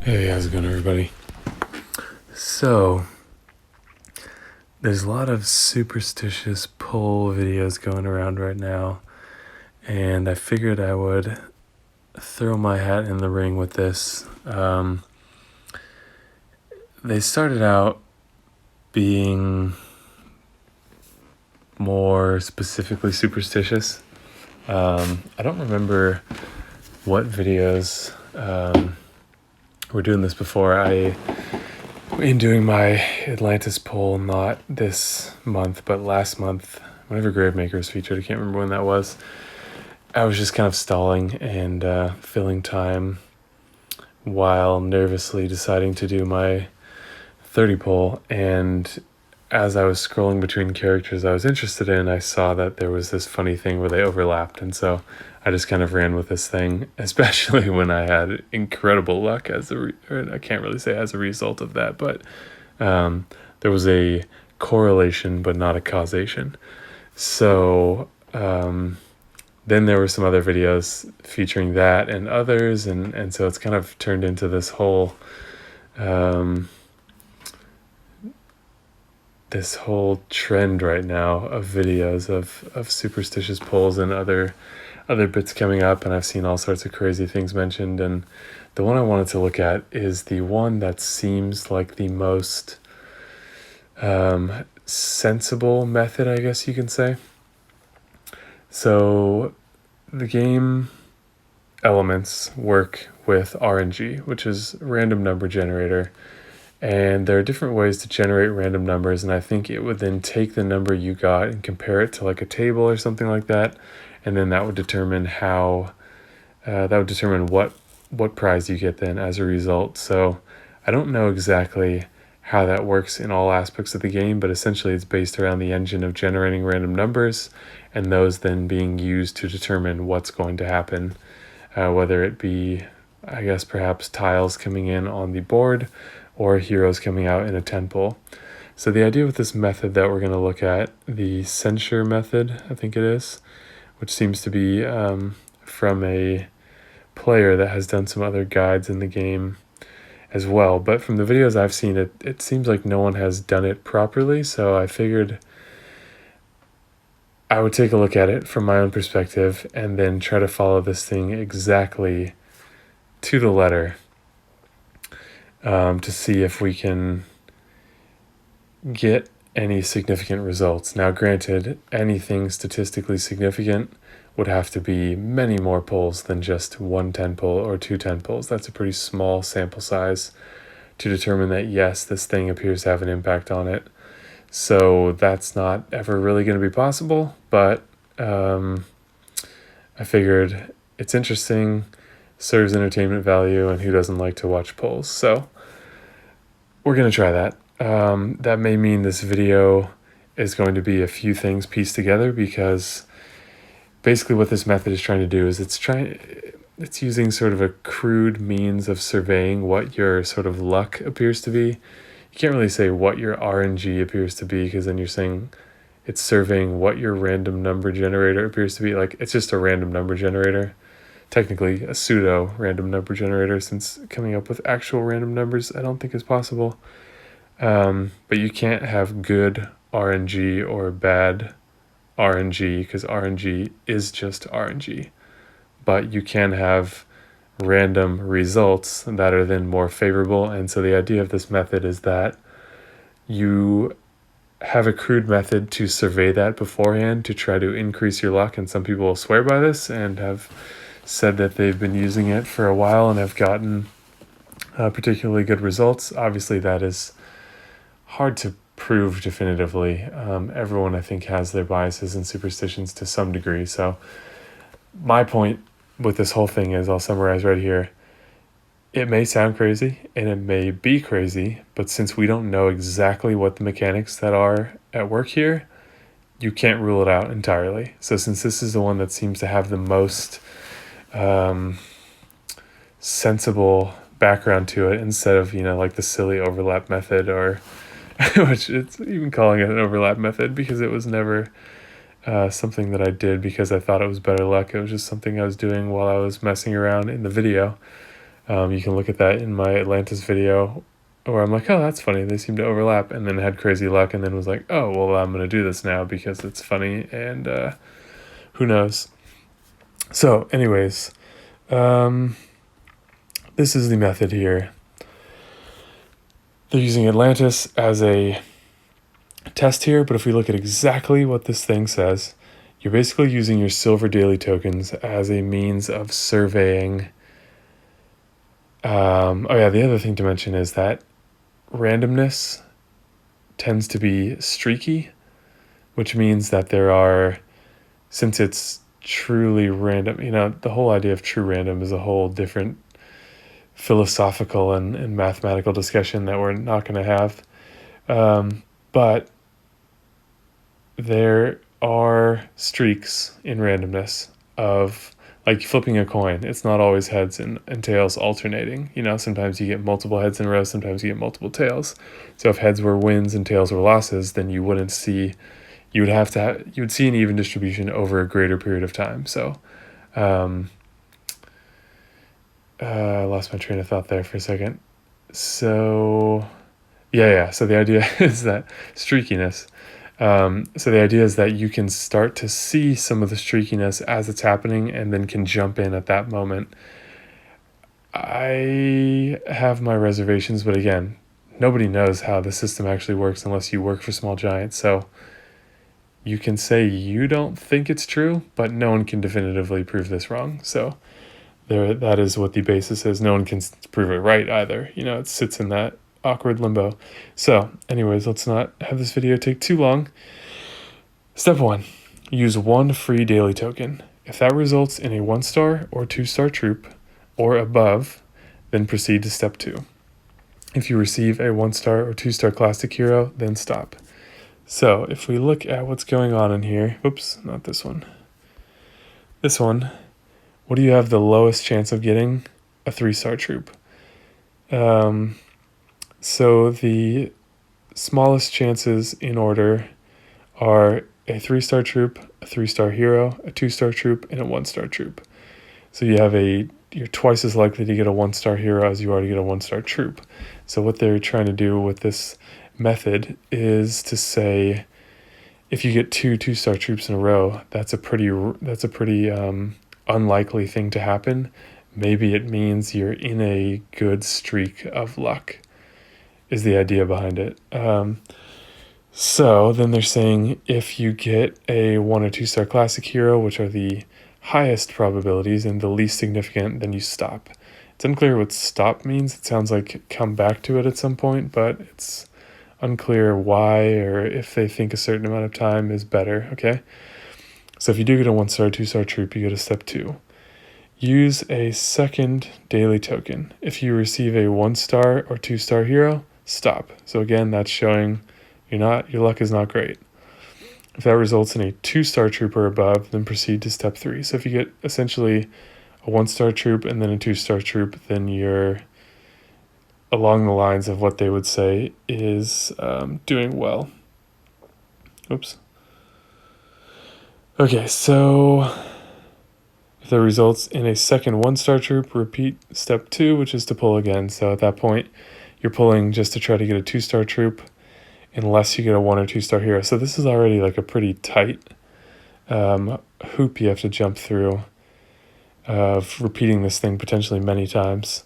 Hey, how's it going, everybody? So, there's a lot of superstitious poll videos going around right now, and I figured I would throw my hat in the ring with this. They started out being more specifically superstitious. I don't remember what videos were doing this before. In doing my Atlantis poll, not this month, but last month, whenever Gravemaker was featured, I can't remember when that was, I was just kind of stalling and filling time while nervously deciding to do my 30 poll. And as I was scrolling between characters I was interested in, I saw that there was this funny thing where they overlapped. And so I just kind of ran with this thing, especially when I had incredible luck I can't really say as a result of that, but there was a correlation, but not a causation. So then there were some other videos featuring that and others, and so it's kind of turned into this whole trend right now of videos of superstitious polls and other bits coming up, and I've seen all sorts of crazy things mentioned. And the one I wanted to look at is the one that seems like the most sensible method, I guess you can say. So the game elements work with RNG, which is random number generator. And there are different ways to generate random numbers, and I think it would then take the number you got and compare it to like a table or something like that, and then that would determine what prize you get then as a result. So I don't know exactly how that works in all aspects of the game, but essentially it's based around the engine of generating random numbers, and those then being used to determine what's going to happen, whether it be, I guess, perhaps tiles coming in on the board or heroes coming out in a 10 pull. So the idea with this method that we're going to look at, the Censure Method, I think it is, which seems to be from a player that has done some other guides in the game as well. But from the videos I've seen, it seems like no one has done it properly, so I figured I would take a look at it from my own perspective and then try to follow this thing exactly to the letter, to see if we can get any significant results. Now, granted, anything statistically significant would have to be many more polls than just one 10 pull or two 10 pulls. That's a pretty small sample size to determine that, yes, this thing appears to have an impact on it. So that's not ever really going to be possible, but I figured it's interesting, serves entertainment value, and who doesn't like to watch polls? So we're going to try that. That may mean this video is going to be a few things pieced together, because basically what this method is trying to do is it's using sort of a crude means of surveying what your sort of luck appears to be. You can't really say what your RNG appears to be, because then you're saying it's surveying what your random number generator appears to be. Like, it's just a random number generator. Technically a pseudo random number generator, since coming up with actual random numbers I don't think is possible. But you can't have good RNG or bad RNG, because RNG is just RNG. But you can have random results that are then more favorable. And so the idea of this method is that you have a crude method to survey that beforehand to try to increase your luck. And some people swear by this and have said that they've been using it for a while and have gotten particularly good results. Obviously, that is hard to prove definitively. Everyone, I think, has their biases and superstitions to some degree. So my point with this whole thing is, I'll summarize right here. It may sound crazy and it may be crazy, but since we don't know exactly what the mechanics that are at work here, you can't rule it out entirely. So since this is the one that seems to have the most sensible background to it, instead of, like the silly overlap method, or which it's even calling it an overlap method, because it was never something that I did because I thought it was better luck. It was just something I was doing while I was messing around in the video. You can look at that in my Atlantis video where I'm like, oh, that's funny. They seem to overlap, and then had crazy luck, and then was like, oh, well, I'm going to do this now because it's funny, and who knows. So anyways, this is the method here. They're using Atlantis as a test here, but if we look at exactly what this thing says, you're basically using your silver daily tokens as a means of surveying. The other thing to mention is that randomness tends to be streaky, which means that since it's truly random, the whole idea of true random is a whole different philosophical and mathematical discussion that we're not going to have. But there are streaks in randomness of like flipping a coin. It's not always heads and tails alternating. Sometimes you get multiple heads in a row, sometimes you get multiple tails. So if heads were wins and tails were losses, then you would see an even distribution over a greater period of time. So I lost my train of thought there for a second. So so the idea is that streakiness. So the idea is that you can start to see some of the streakiness as it's happening and then can jump in at that moment. I have my reservations, but again, nobody knows how the system actually works unless you work for Small Giant. So you can say you don't think it's true, but no one can definitively prove this wrong. So that is what the basis is. No one can prove it right either. It sits in that awkward limbo. So anyways, let's not have this video take too long. Step 1, use 1 free daily token. If that results in a 1-star or 2-star troop or above, then proceed to step 2. If you receive a 1-star or 2-star classic hero, then stop. So if we look at what's going on in here, oops, not this one. This one, what do you have the lowest chance of getting? A 3-star troop. So the smallest chances in order are a 3-star troop, a 3-star hero, a 2-star troop, and a 1-star troop. So you're twice as likely to get a 1-star hero as you are to get a 1-star troop. So what they're trying to do with this method is to say, if you get 2-star troops in a row, that's a pretty unlikely thing to happen. Maybe it means you're in a good streak of luck, is the idea behind it. So then they're saying if you get a 1 or 2-star classic hero, which are the highest probabilities and the least significant, then you stop. It's unclear what stop means. It sounds like come back to it at some point, but it's unclear why or if they think a certain amount of time is better, okay? So if you do get a 1-star, 2-star troop, you go to step 2. Use a 2nd daily token. If you receive a 1-star or 2-star hero, stop. So again, that's showing your luck is not great. If that results in a 2-star troop or above, then proceed to step 3. So if you get essentially a 1-star troop and then a 2-star troop, then you're along the lines of what they would say is doing well. Oops. Okay, so if that results in a 2nd 1-star troop, repeat step 2, which is to pull again. So at that point, you're pulling just to try to get a 2-star troop unless you get a 1 or 2-star hero. So this is already like a pretty tight hoop you have to jump through of repeating this thing potentially many times.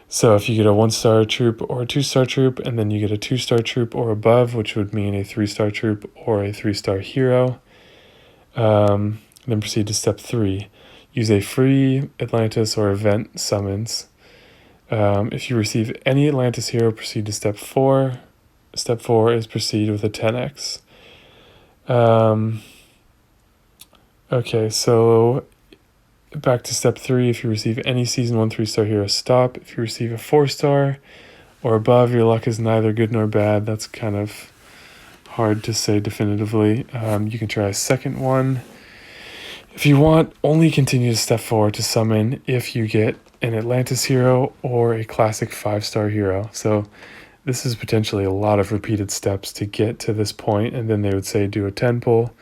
So if you get a 1-star troop or a 2-star troop, and then you get a 2-star troop or above, which would mean a 3-star troop or a 3-star hero, then proceed to step 3. Use a free Atlantis or event summons. If you receive any Atlantis hero, proceed to step 4. Step 4 is proceed with a 10x. Okay, so back to step 3. If you receive any season 1 3-star hero, stop. If you receive a 4-star or above, your luck is neither good nor bad. That's kind of hard to say definitively. You can try a second one. If you want, only continue to step 4 to summon if you get an Atlantis hero or a classic 5-star hero. So this is potentially a lot of repeated steps to get to this point, and then they would say do a 10 pull.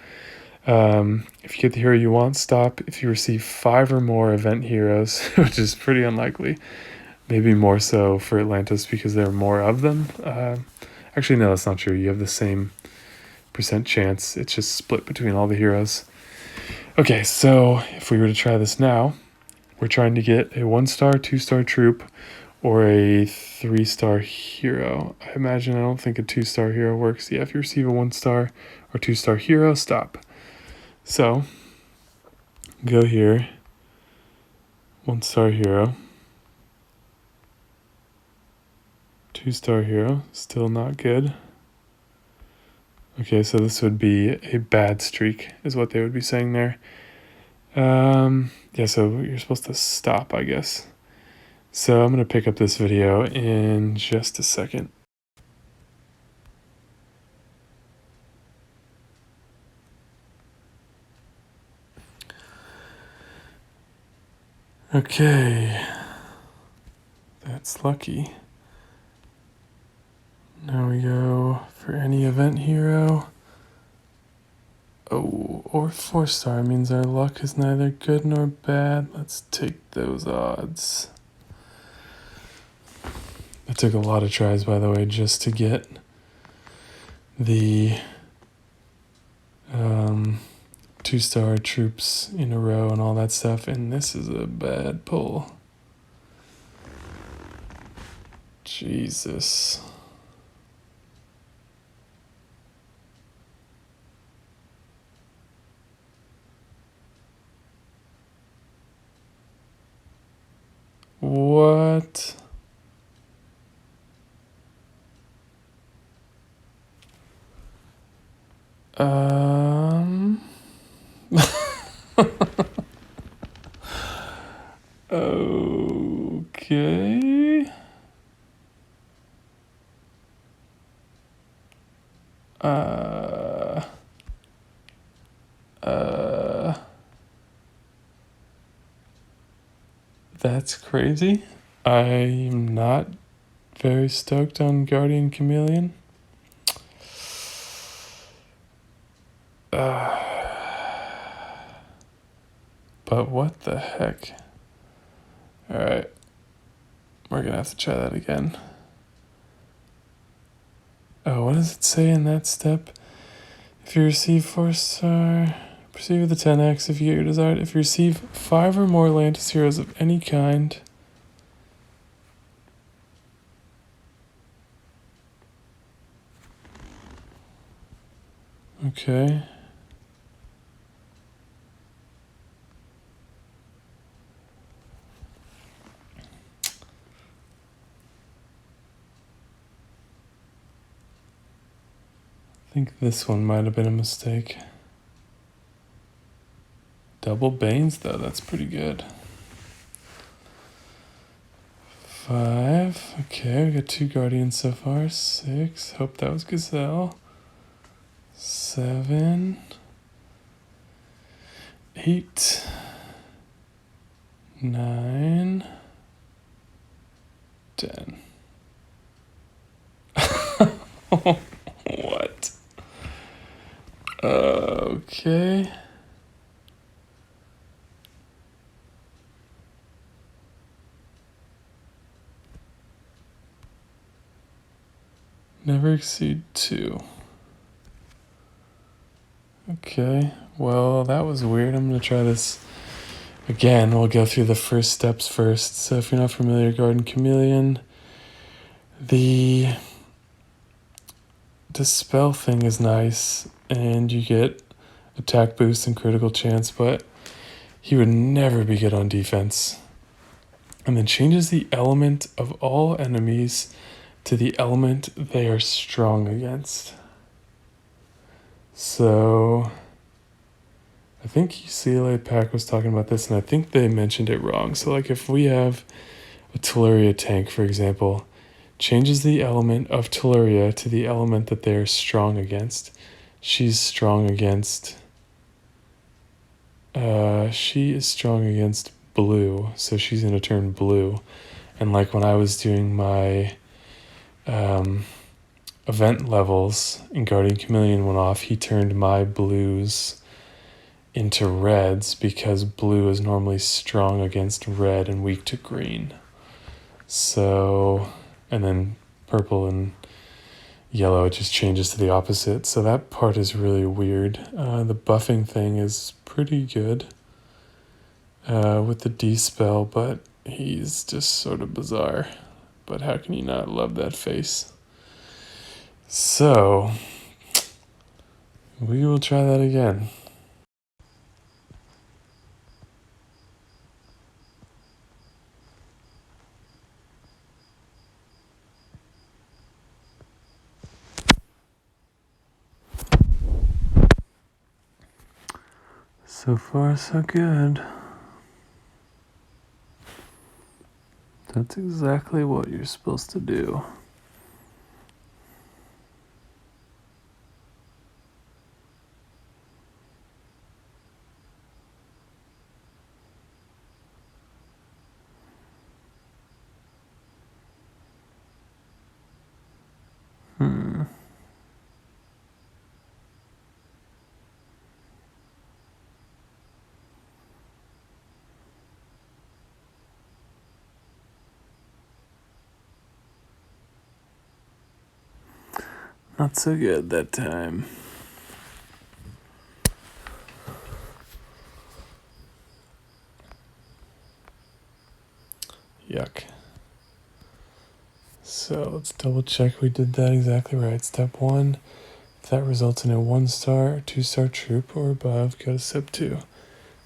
If you get the hero you want, stop. If you receive 5 or more event heroes, which is pretty unlikely, Maybe more so for Atlantis because there are more of them. Actually, no, that's not true. You have the same percent chance. It's just split between all the heroes. Okay, so if we were to try this now, we're trying to get a 1-star, 2-star troop, or a 3-star hero. I don't think a 2-star hero works. Yeah, if you receive a 1-star or 2-star hero, stop. So, go here, 1-star hero, 2-star hero, still not good. Okay, so this would be a bad streak, is what they would be saying there. Yeah, so you're supposed to stop, I guess. So I'm going to pick up this video in just a second. Okay, that's lucky. Now we go for any event hero. Oh, or 4-star means our luck is neither good nor bad. Let's take those odds. It took a lot of tries, by the way, just to get the 2-star troops in a row and all that stuff, and this is a bad pull. Jesus. What? Okay. That's crazy. I'm not very stoked on Guardian Chameleon. But what the heck? Alright. We're gonna have to try that again. Oh, what does it say in that step? If you receive 4-star, proceed with the 10x if you get your desired. If you receive 5 or more Atlantis heroes of any kind. Okay. I think this one might have been a mistake. Double Banes, though, that's pretty good. 5. Okay, we got 2 Guardians so far. 6. Hope that was Gazelle. 7. 8. 9. 10. What? Okay. Never exceed 2. Okay, well, that was weird. I'm going to try this again. We'll go through the first steps first. So if you're not familiar, Guardian Chameleon, the Dispel thing is nice, and you get attack boost and critical chance, but he would never be good on defense. And then changes the element of all enemies to the element they are strong against. So I think CLA Pack was talking about this, and I think they mentioned it wrong. So like if we have a Telluria tank, for example, changes the element of Telluria to the element that they're strong against. She's strong against... she is strong against blue, so she's going to turn blue. And like when I was doing my event levels and Guardian Chameleon went off, he turned my blues into reds because blue is normally strong against red and weak to green. So, and then purple and yellow, it just changes to the opposite. So that part is really weird. The buffing thing is pretty good with the D-spell, but he's just sort of bizarre. But how can you not love that face? So, we will try that again. So far, so good. That's exactly what you're supposed to do. Not so good that time. Yuck. So let's double check we did that exactly right. Step 1, if that results in a 1-star or 2-star troop or above, go to step 2.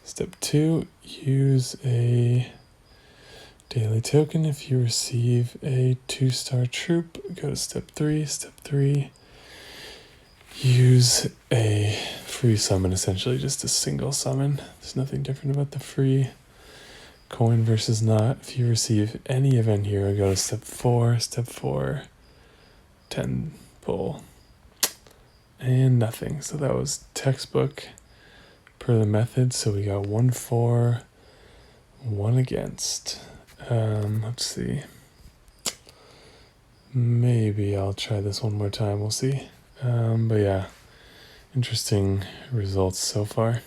Step 2, use a daily token. If you receive a 2-star troop, go to step 3. Step 3, use a free summon, essentially just a single summon. There's nothing different about the free. Coin versus not. If you receive any event hero, go to step 4. Step 4, 10 pull. And nothing. So that was textbook per the method. So we got 1 for, 1 against. Let's see. Maybe I'll try this one more time. We'll see. But yeah, interesting results so far.